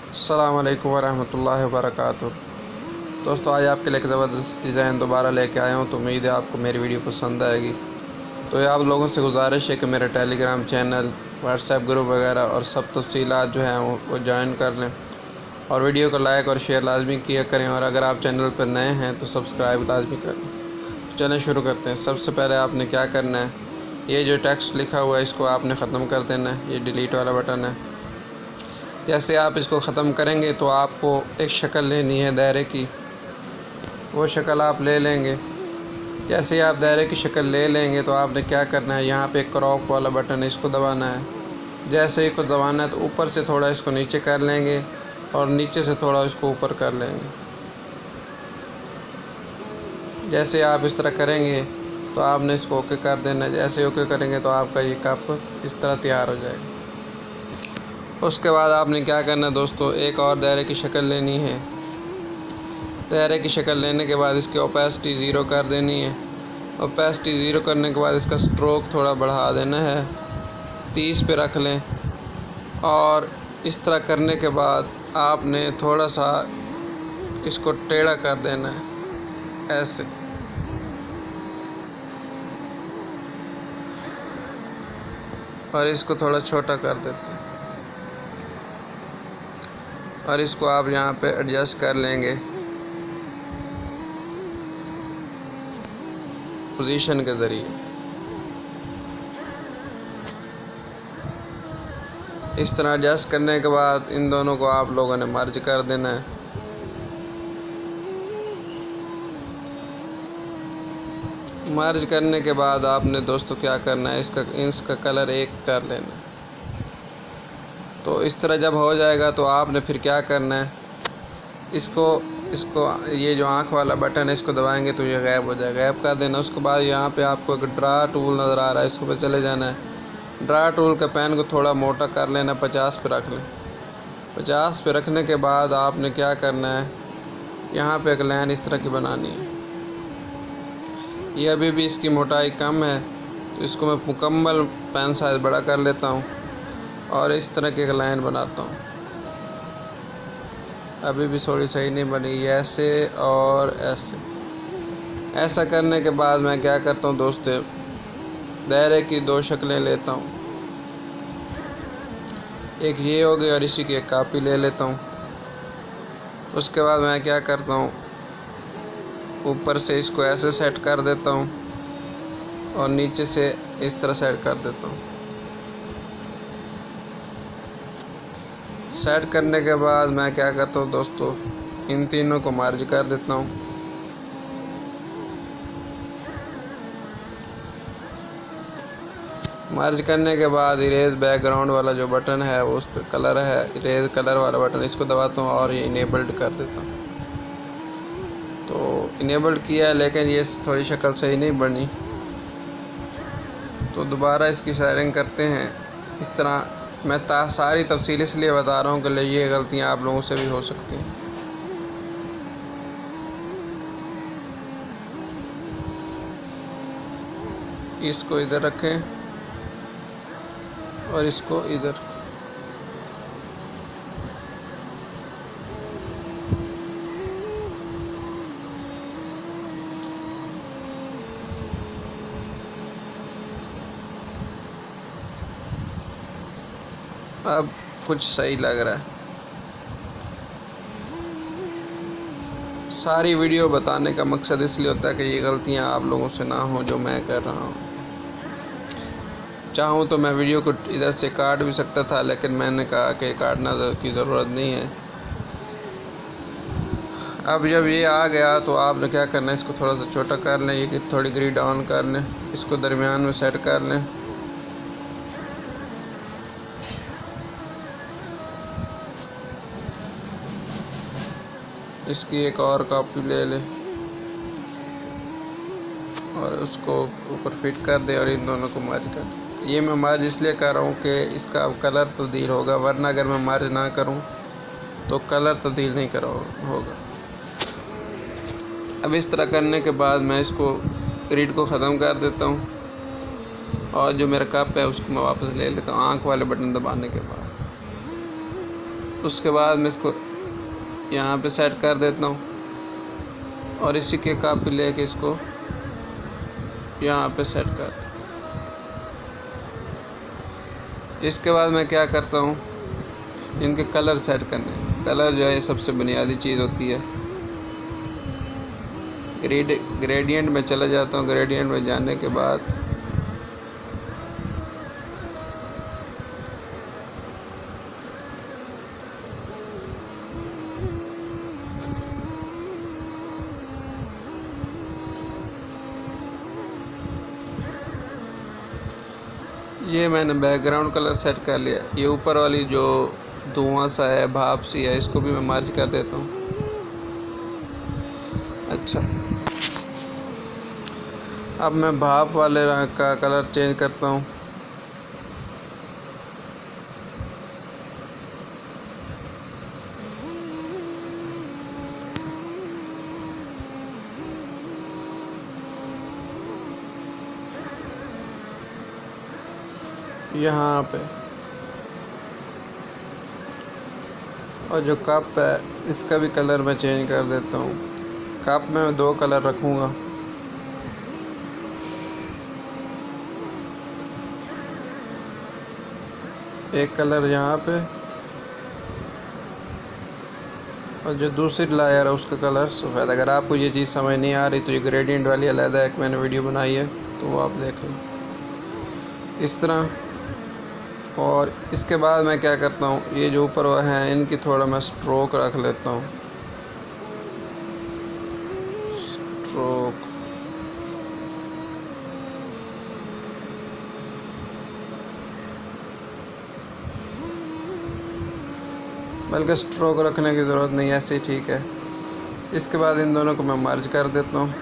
अस्सलाम वालेकुम वरहमतुल्लाहि वबरकातुहू। दोस्तों, आज आपके लिए एक ज़बरदस्त डिज़ाइन दोबारा लेके आया हूँ, तो उम्मीद है आपको मेरी वीडियो पसंद आएगी। तो ये आप लोगों से गुजारिश है कि मेरे टेलीग्राम चैनल, व्हाट्सएप ग्रुप वगैरह और सब तफसीलात जो हैं वो ज्वाइन कर लें और वीडियो को लाइक और शेयर लाजमी किया करें, और अगर आप चैनल पर नए हैं तो सब्सक्राइब लाजमी करें। तो चलें शुरू करते हैं। सबसे पहले आपने क्या करना है, ये जो टेक्स्ट लिखा हुआ है इसको आपने ख़त्म कर देना है। ये डिलीट वाला बटन है। जैसे आप इसको ख़त्म करेंगे तो आपको एक शक्ल लेनी है दायरे की, वो शक्ल आप ले लेंगे। जैसे आप दायरे की शक्ल ले लेंगे तो आपने क्या करना है, यहाँ पे क्रॉप वाला बटन है, इसको दबाना है। जैसे ही को दबाना है तो ऊपर से थोड़ा इसको नीचे कर लेंगे और नीचे से थोड़ा इसको ऊपर कर लेंगे। जैसे आप इस तरह करेंगे तो आपने इसको ओके कर देना है। जैसे ओके करेंगे तो आपका ये कप इस तरह तैयार हो जाएगा। उसके बाद आपने क्या करना है दोस्तों, एक और दायरे की शक्ल लेनी है। दायरे की शक्ल लेने के बाद इसकी ओपेसिटी ज़ीरो कर देनी है। ओपेसिटी ज़ीरो करने के बाद इसका स्ट्रोक थोड़ा बढ़ा देना है, 30 पे रख लें। और इस तरह करने के बाद आपने थोड़ा सा इसको टेढ़ा कर देना है ऐसे। और इसको थोड़ा छोटा कर देते हैं और इसको आप यहाँ पे एडजस्ट कर लेंगे पोजीशन के ज़रिए। इस तरह एडजस्ट करने के बाद इन दोनों को आप लोगों ने मर्ज कर देना है। मर्ज करने के बाद आपने दोस्तों क्या करना है, इसका कलर एक कर लेना है। तो इस तरह जब हो जाएगा तो आपने फिर क्या करना है, इसको ये जो आँख वाला बटन है इसको दबाएंगे तो ये गायब हो जाएगा, गायब कर देना। उसके बाद यहाँ पे आपको एक ड्रा टूल नज़र आ रहा है, इसको पे चले जाना है। ड्रा टूल के पेन को थोड़ा मोटा कर लेना, 50 पे रख लें। 50 पे रखने के बाद आपने क्या करना है, यहाँ पे एक लाइन इस तरह की बनानी है। ये अभी भी इसकी मोटाई कम है तो इसको मैं मुकम्मल पेन साइज़ बड़ा कर लेता हूँ और इस तरह की एक लाइन बनाता हूँ। अभी भी थोड़ी सही नहीं बनी, ऐसे और ऐसे। ऐसा करने के बाद मैं क्या करता हूँ दोस्तों, दायरे की दो शक्लें लेता हूँ, एक ये हो गई और इसी की एक कॉपी ले लेता हूँ। उसके बाद मैं क्या करता हूँ, ऊपर से इसको ऐसे सेट कर देता हूँ और नीचे से इस तरह सेट कर देता हूँ। सेट करने के बाद मैं क्या करता हूँ दोस्तों, इन तीनों को मर्ज कर देता हूँ। मर्ज करने के बाद इरेज बैकग्राउंड वाला जो बटन है वो उस पर कलर है, इरेज कलर वाला बटन, इसको दबाता हूँ और ये इनेबल्ड कर देता हूँ। तो इनेबल्ड किया है लेकिन ये थोड़ी शक्ल सही नहीं बनी, तो दोबारा इसकी शेयरिंग करते हैं। इस तरह मैं सारी तफसील इसलिए बता रहा हूँ कि ये गलतियाँ आप लोगों से भी हो सकती हैं। इसको इधर रखें और इसको इधर। अब कुछ सही लग रहा है। सारी वीडियो बताने का मकसद इसलिए होता है कि ये गलतियां आप लोगों से ना हो जो मैं कर रहा हूँ। चाहूँ तो मैं वीडियो को इधर से काट भी सकता था, लेकिन मैंने कहा कि काटना की ज़रूरत नहीं है। अब जब ये आ गया तो आपने क्या करना है, इसको थोड़ा सा छोटा कर लें, ये थोड़ी ग्री डाउन कर लें, इसको दरमियान में सेट कर लें। इसकी एक और कॉपी ले लें और उसको ऊपर फिट कर दें और इन दोनों को मर्ज कर दें। ये मैं मर्ज इसलिए कर रहा हूँ कि इसका कलर तब्दील होगा, वरना अगर मैं मर्ज ना करूँ तो कलर तब्दील नहीं होगा। अब इस तरह करने के बाद मैं इसको रीड को ख़त्म कर देता हूँ और जो मेरा कप है उसको मैं वापस ले लेता हूँ आँख वाले बटन दबाने के बाद। उसके बाद मैं इसको यहाँ पे सेट कर देता हूँ और इसी के कॉपी लेके इसको यहाँ पे सेट कर। इसके बाद मैं क्या करता हूँ, इनके कलर सेट करने। कलर जो है सबसे बुनियादी चीज़ होती है। ग्रेडियंट में चला जाता हूँ। ग्रेडियंट में जाने के बाद ये मैंने बैकग्राउंड कलर सेट कर लिया। ये ऊपर वाली जो धुआं सा है, भाप सी है, इसको भी मैं मर्ज कर देता हूँ। अच्छा, अब मैं भाप वाले रंग का कलर चेंज करता हूँ। यहाँ पे और जो कप है इसका भी कलर मैं चेंज कर देता हूँ। कप में मैं 2 कलर रखूँगा। एक कलर यहाँ पे और जो दूसरी लेयर है उसका कलर सफ़ेद। अगर आपको ये चीज़ समझ नहीं आ रही तो ये ग्रेडियंट वाली अलग एक मैंने वीडियो बनाई है, तो वो आप देख लें इस तरह। और इसके बाद मैं क्या करता हूँ, ये जो ऊपर वह हैं इनकी थोड़ा मैं स्ट्रोक रख लेता हूँ। स्ट्रोक बल्कि स्ट्रोक रखने की ज़रूरत नहीं है, ऐसे ही ठीक है। इसके बाद इन दोनों को मैं मर्ज कर देता हूँ।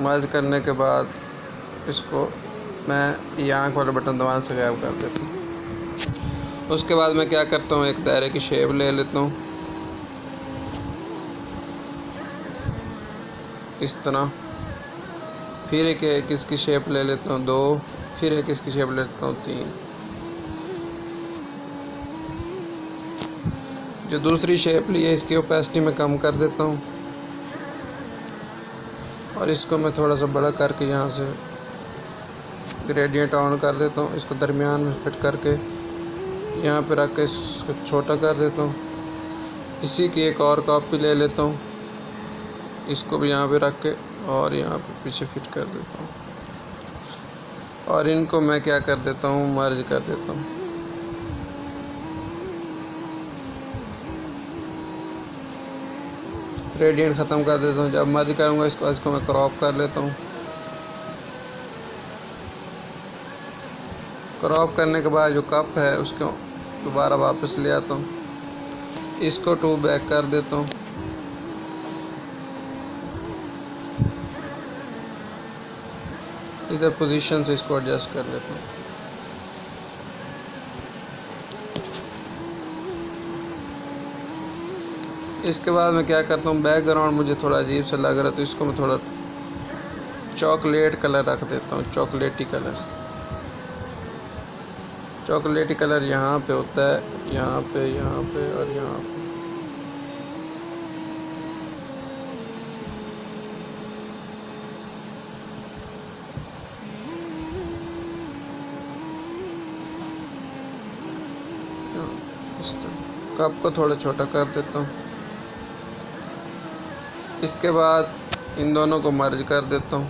मर्ज करने के बाद इसको मैं ये आँख वाला बटन दबाने से गायब कर देता हूँ। उसके बाद मैं क्या करता हूँ, एक दायरे की शेप ले लेता हूँ इस तरह। फिर एक इसकी शेप ले लेता हूँ 2, फिर एक इसकी शेप ले लेता हूँ 3। जो दूसरी शेप ली है इसकी ओपेसिटी में कम कर देता हूँ और इसको मैं थोड़ा सा बड़ा करके यहाँ से ग्रेडियंट ऑन कर देता हूँ। इसको दरमियान में फिट करके यहाँ पे रख के इसको छोटा कर देता हूँ। इसी की एक और कॉपी ले लेता हूँ, इसको भी यहाँ पे रख के और यहाँ पे पीछे फिट कर देता हूँ और इनको मैं क्या कर देता हूँ, मर्ज कर देता हूँ। ग्रेडियंट ख़त्म कर देता हूँ। जब मर्ज करूँगा इसको मैं क्रॉप कर लेता हूँ। क्रॉप करने के बाद जो कप है उसको दोबारा वापस ले आता हूँ, इसको 2 बैक कर देता हूँ। इधर पोजीशन से इसको एडजस्ट कर लेता हूँ। इसके बाद मैं क्या करता हूँ, बैकग्राउंड मुझे थोड़ा अजीब सा लग रहा है तो इसको मैं थोड़ा चॉकलेट कलर रख देता हूँ। चॉकलेटी कलर यहाँ पे होता है, यहाँ पे और यहाँ पे। कप को थोड़ा छोटा कर देता हूँ। इसके बाद इन दोनों को मर्ज कर देता हूँ।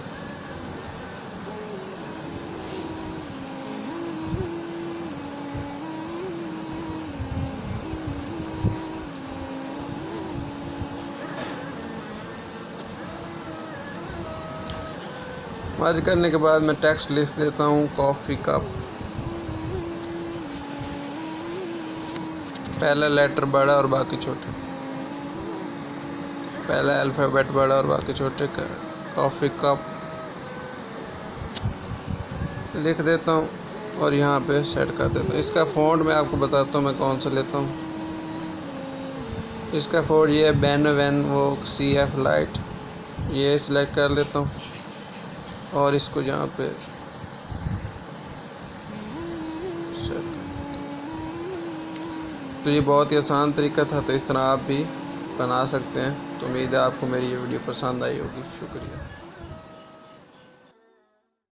मर्ज करने के बाद मैं टेक्स्ट लिख देता हूँ कॉफ़ी कप। पहला लेटर बड़ा और बाकी छोटे, पहला अल्फ़ाबेट बड़ा और बाकी छोटे। कॉफ़ी कप लिख देता हूँ और यहाँ पे सेट कर देता हूँ। इसका फ़ॉन्ट मैं आपको बताता हूँ मैं कौन सा लेता हूँ। इसका फ़ॉन्ट ये बेन वैन वोक CF लाइट, ये सिलेक्ट कर लेता हूँ और इसको यहाँ पे शेयर करें। तो ये बहुत ही आसान तरीका था, तो इस तरह आप भी बना सकते हैं। तो उम्मीद है आपको मेरी ये वीडियो पसंद आई होगी। शुक्रिया।